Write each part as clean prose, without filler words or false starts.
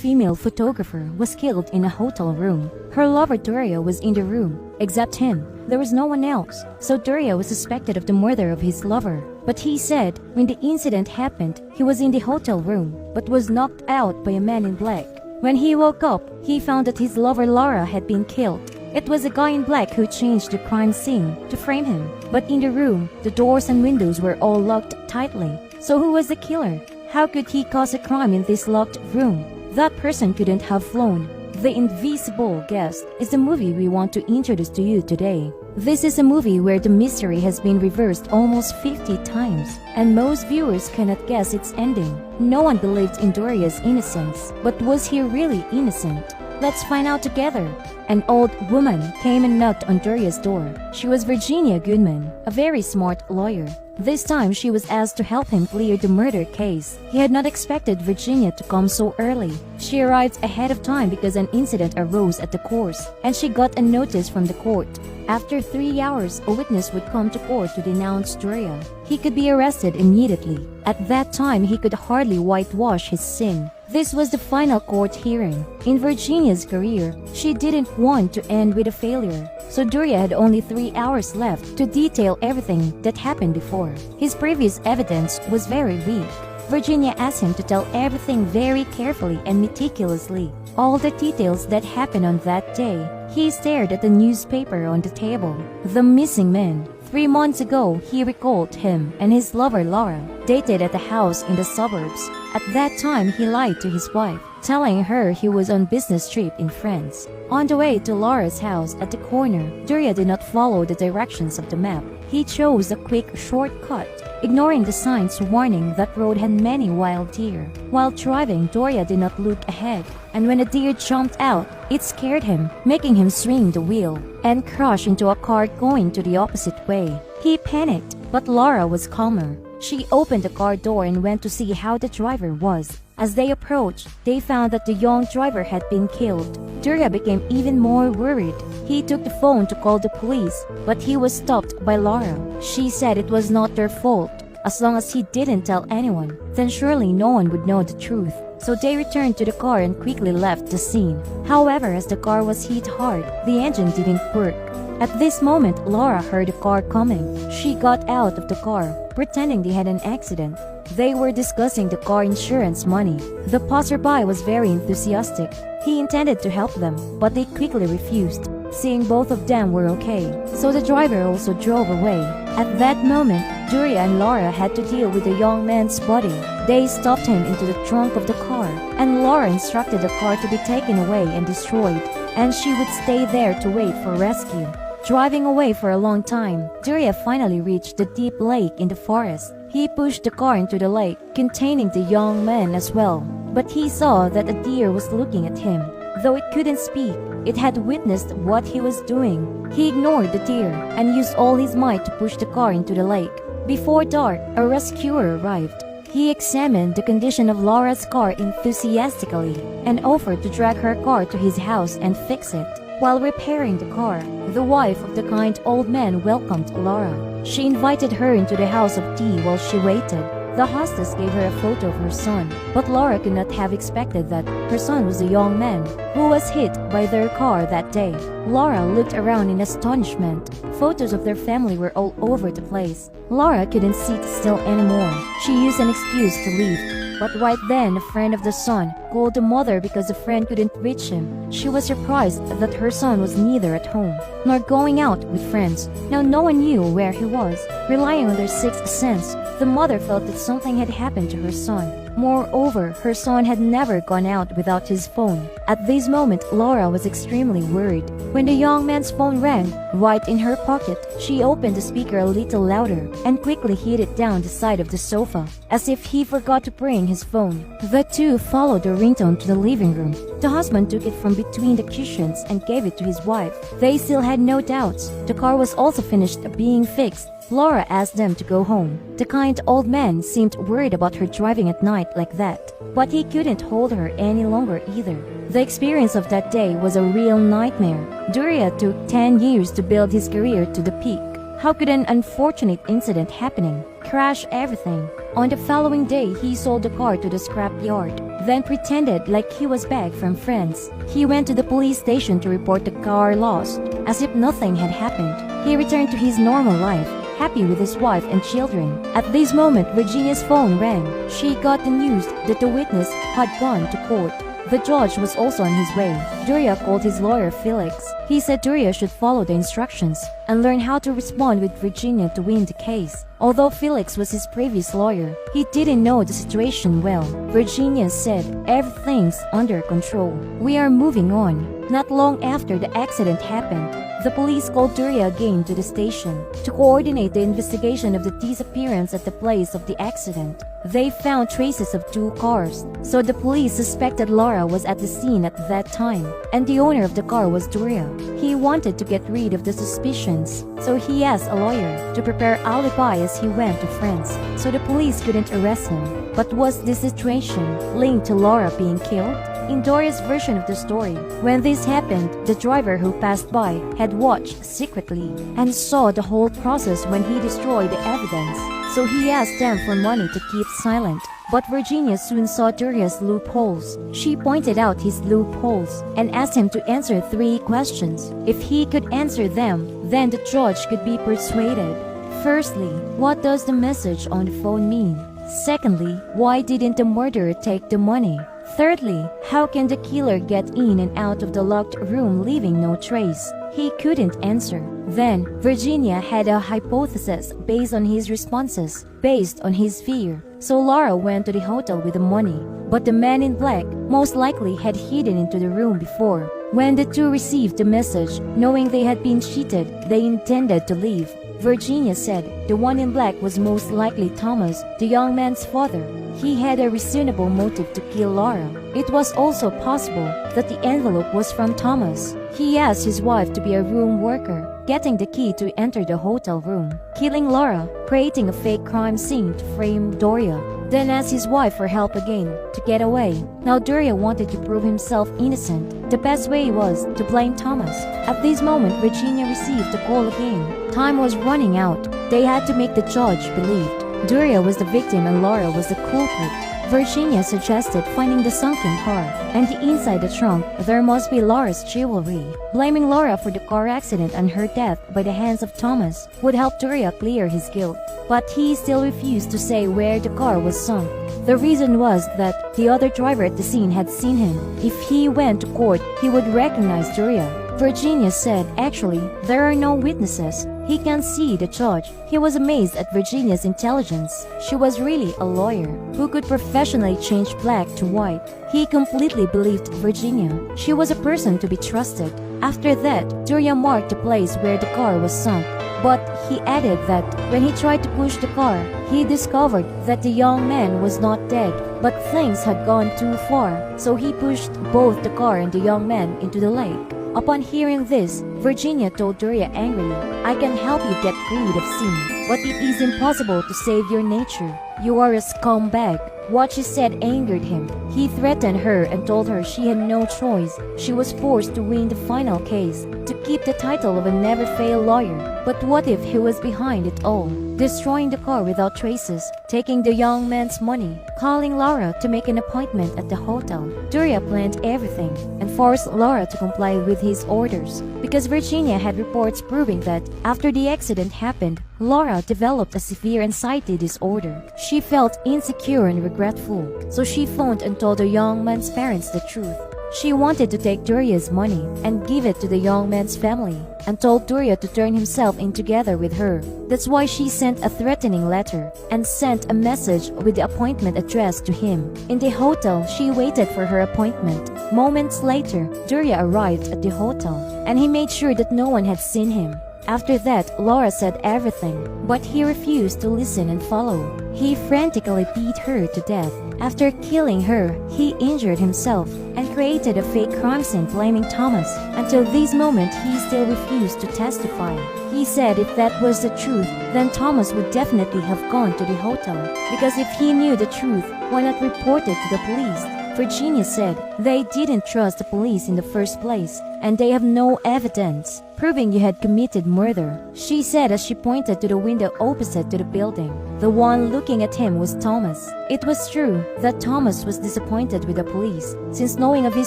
female photographer was killed in a hotel room. Her lover Doria was in the room. Except him, there was no one else. So Doria was suspected of the murder of his lover. But he said when the incident happened, he was in the hotel room, but was knocked out by a man in black. When he woke up, he found that his lover Laura had been killed. It was a guy in black who changed the crime scene to frame him. But in the room, the doors and windows were all locked tightly. So who was the killer? How could he cause a crime in this locked room? That person couldn't have flown. The Invisible Guest is the movie we want to introduce to you today. This is a movie where the mystery has been reversed almost 50 times, and most viewers cannot guess its ending. No one believed in Doria's innocence, but was he really innocent? Let's find out together. An old woman came and knocked on Doria's door. She was Virginia Goodman, a very smart lawyer. This time she was asked to help him clear the murder case. He had not expected Virginia to come so early. She arrived ahead of time because an incident arose at the course, and she got a notice from the court. After 3 hours, a witness would come to court to denounce Doria. He could be arrested immediately. At that time, he could hardly whitewash his sin. This was the final court hearing. In Virginia's career, she didn't want to end with a failure. So Doria had only 3 hours left to detail everything that happened before. His previous evidence was very weak. Virginia asked him to tell everything very carefully and meticulously. All the details that happened on that day. He stared at the newspaper on the table. The missing man. 3 months ago, he recalled him and his lover Laura dated at a house in the suburbs. At that time, he lied to his wife, telling her he was on business trip in France. On the way to Laura's house at the corner, Doria did not follow the directions of the map. He chose a quick shortcut, ignoring the signs warning that road had many wild deer. While driving, Doria did not look ahead, and when a deer jumped out, it scared him, making him swing the wheel and crash into a car going to the opposite way. He panicked, but Laura was calmer. She opened the car door and went to see how the driver was. As they approached, they found that the young driver had been killed. Doria became even more worried. He took the phone to call the police, but he was stopped by Laura. She said it was not their fault. As long as he didn't tell anyone, then surely no one would know the truth. So they returned to the car and quickly left the scene. However, as the car was hit hard, the engine didn't work. At this moment, Laura heard a car coming. She got out of the car, pretending they had an accident. They were discussing the car insurance money. The passerby was very enthusiastic. He intended to help them, but they quickly refused, seeing both of them were okay. So the driver also drove away. At that moment, Doria and Laura had to deal with the young man's body. They stuffed him into the trunk of the car, and Laura instructed the car to be taken away and destroyed, and she would stay there to wait for rescue. Driving away for a long time, Doria finally reached the deep lake in the forest. He pushed the car into the lake, containing the young man as well. But he saw that a deer was looking at him. Though it couldn't speak, it had witnessed what he was doing. He ignored the deer and used all his might to push the car into the lake. Before dark, a rescuer arrived. He examined the condition of Laura's car enthusiastically and offered to drag her car to his house and fix it. While repairing the car, the wife of the kind old man welcomed Laura. She invited her into the house of tea while she waited. The hostess gave her a photo of her son, but Laura could not have expected that her son was a young man who was hit by their car that day. Laura looked around in astonishment. Photos of their family were all over the place. Laura couldn't sit still anymore. She used an excuse to leave. But right then, a friend of the son called the mother because the friend couldn't reach him. She was surprised that her son was neither at home nor going out with friends. Now no one knew where he was. Relying on their sixth sense, the mother felt that something had happened to her son. Moreover, her son had never gone out without his phone. At this moment, Laura was extremely worried. When the young man's phone rang, right in her pocket, she opened the speaker a little louder and quickly hid it down the side of the sofa, as if he forgot to bring his phone. The two followed the ringtone to the living room. The husband took it from between the cushions and gave it to his wife. They still had no doubts. The car was also finished being fixed. Laura asked them to go home. The kind old man seemed worried about her driving at night like that, but he couldn't hold her any longer either. The experience of that day was a real nightmare. Doria took 10 years to build his career to the peak. How could an unfortunate incident happening crash everything? On the following day, he sold the car to the scrap yard, then pretended like he was back from friends. He went to the police station to report the car lost, as if nothing had happened. He returned to his normal life, happy with his wife and children. At this moment, Virginia's phone rang. She got the news that the witness had gone to court. The judge was also on his way. Duria called his lawyer Felix. He said Duria should follow the instructions and learn how to respond with Virginia to win the case. Although Felix was his previous lawyer, he didn't know the situation well. Virginia said, "Everything's under control. We are moving on." Not long after the accident happened, the police called Duria again to the station to coordinate the investigation of the disappearance at the place of the accident. They found traces of 2 cars, so the police suspected Laura was at the scene at that time, and the owner of the car was Duria. He wanted to get rid of the suspicions, so he asked a lawyer to prepare alibi as he went to France, so the police couldn't arrest him. But was this situation linked to Laura being killed? In Doria's version of the story, when this happened, the driver who passed by had watched secretly and saw the whole process when he destroyed the evidence. So he asked them for money to keep silent. But Virginia soon saw Doria's loopholes. She pointed out his loopholes and asked him to answer 3 questions. If he could answer them, then the judge could be persuaded. Firstly, what does the message on the phone mean? Secondly, why didn't the murderer take the money? Thirdly, how can the killer get in and out of the locked room leaving no trace? He couldn't answer. Then, Virginia had a hypothesis based on his responses, based on his fear. So Laura went to the hotel with the money, but the man in black most likely had hidden into the room before. When the two received the message, knowing they had been cheated, they intended to leave. Virginia said the one in black was most likely Thomas, the young man's father. He had a reasonable motive to kill Laura. It was also possible that the envelope was from Thomas. He asked his wife to be a room worker, getting the key to enter the hotel room, killing Laura, creating a fake crime scene to frame Doria, then asked his wife for help again to get away. Now Doria wanted to prove himself innocent. The best way was to blame Thomas. At this moment, Virginia received the call again. Time was running out. They had to make the judge believed Doria was the victim and Laura was the culprit. Virginia suggested finding the sunken car, and inside the trunk there must be Laura's jewelry. Blaming Laura for the car accident and her death by the hands of Thomas would help Doria clear his guilt, but he still refused to say where the car was sunk. The reason was that the other driver at the scene had seen him. If he went to court, he would recognize Doria. Virginia said, actually, there are no witnesses. He can see the judge. He was amazed at Virginia's intelligence. She was really a lawyer who could professionally change black to white. He completely believed Virginia. She was a person to be trusted. After that, Doria marked the place where the car was sunk. But he added that when he tried to push the car, he discovered that the young man was not dead, but things had gone too far. So he pushed both the car and the young man into the lake. Upon hearing this, Virginia told Doria angrily, I can help you get rid of sin, but it is impossible to save your nature. You are a scumbag. What she said angered him. He threatened her and told her she had no choice. She was forced to win the final case, to keep the title of a never-fail lawyer. But what if he was behind it all? Destroying the car without traces, taking the young man's money, calling Laura to make an appointment at the hotel. Doria planned everything and forced Laura to comply with his orders. Because Virginia had reports proving that after the accident happened, Laura developed a severe anxiety disorder. She felt insecure and regretful, so she phoned and told the young man's parents the truth. She wanted to take Doria's money and give it to the young man's family, and told Doria to turn himself in together with her. That's why she sent a threatening letter and sent a message with the appointment addressed to him. In the hotel, she waited for her appointment. Moments later, Doria arrived at the hotel, and he made sure that no one had seen him. After that, Laura said everything, but he refused to listen and follow. He frantically beat her to death. After killing her, he injured himself and created a fake crime scene blaming Thomas. Until this moment, he still refused to testify. He said if that was the truth, then Thomas would definitely have gone to the hotel. Because if he knew the truth, why not report it to the police? Virginia said they didn't trust the police in the first place, and they have no evidence proving you had committed murder. She said as she pointed to the window opposite to the building. The one looking at him was Thomas. It was true that Thomas was disappointed with the police, since knowing of his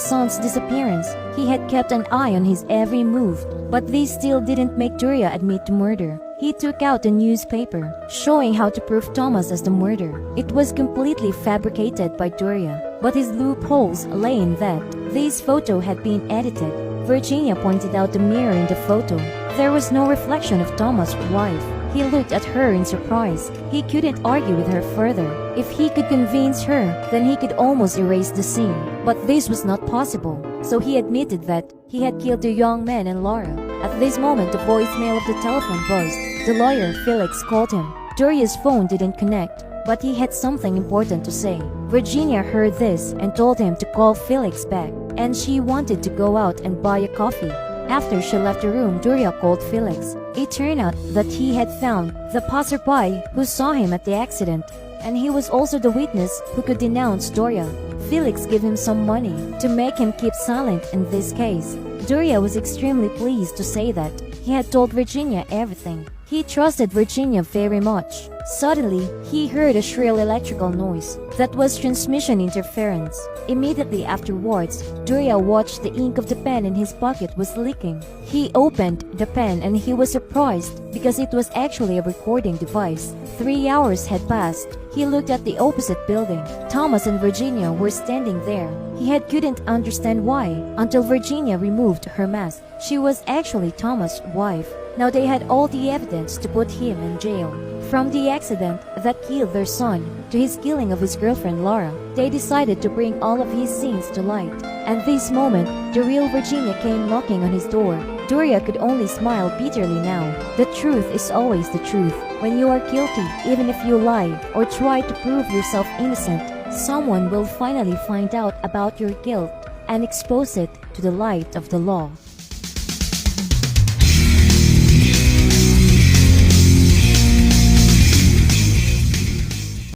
son's disappearance, he had kept an eye on his every move. But this still didn't make Doria admit to murder. He took out a newspaper, showing how to prove Thomas as the murderer. It was completely fabricated by Doria, but his loopholes lay in that this photo had been edited. Virginia pointed out the mirror in the photo. There was no reflection of Thomas' wife. He looked at her in surprise. He couldn't argue with her further. If he could convince her, then he could almost erase the scene. But this was not possible. So he admitted that he had killed the young man and Laura. At this moment, the voicemail of the telephone buzzed. The lawyer, Felix, called him. Doria's phone didn't connect, but he had something important to say. Virginia heard this and told him to call Felix back, and she wanted to go out and buy a coffee. After she left the room, Doria called Felix. It turned out that he had found the passerby who saw him at the accident, and he was also the witness who could denounce Doria. Felix gave him some money to make him keep silent in this case. Doria was extremely pleased to say that he had told Virginia everything. He trusted Virginia very much. Suddenly, he heard a shrill electrical noise. That was transmission interference. Immediately afterwards, Doria watched the ink of the pen in his pocket was leaking. He opened the pen and he was surprised because it was actually a recording device. 3 hours had passed. He looked at the opposite building. Thomas and Virginia were standing there. He couldn't understand why until Virginia removed her mask. She was actually Thomas' wife. Now they had all the evidence to put him in jail. From the accident that killed their son to his killing of his girlfriend Laura, they decided to bring all of his sins to light. At this moment, the real Virginia came knocking on his door. Doria could only smile bitterly now. The truth is always the truth. When you are guilty, even if you lie or try to prove yourself innocent, someone will finally find out about your guilt and expose it to the light of the law.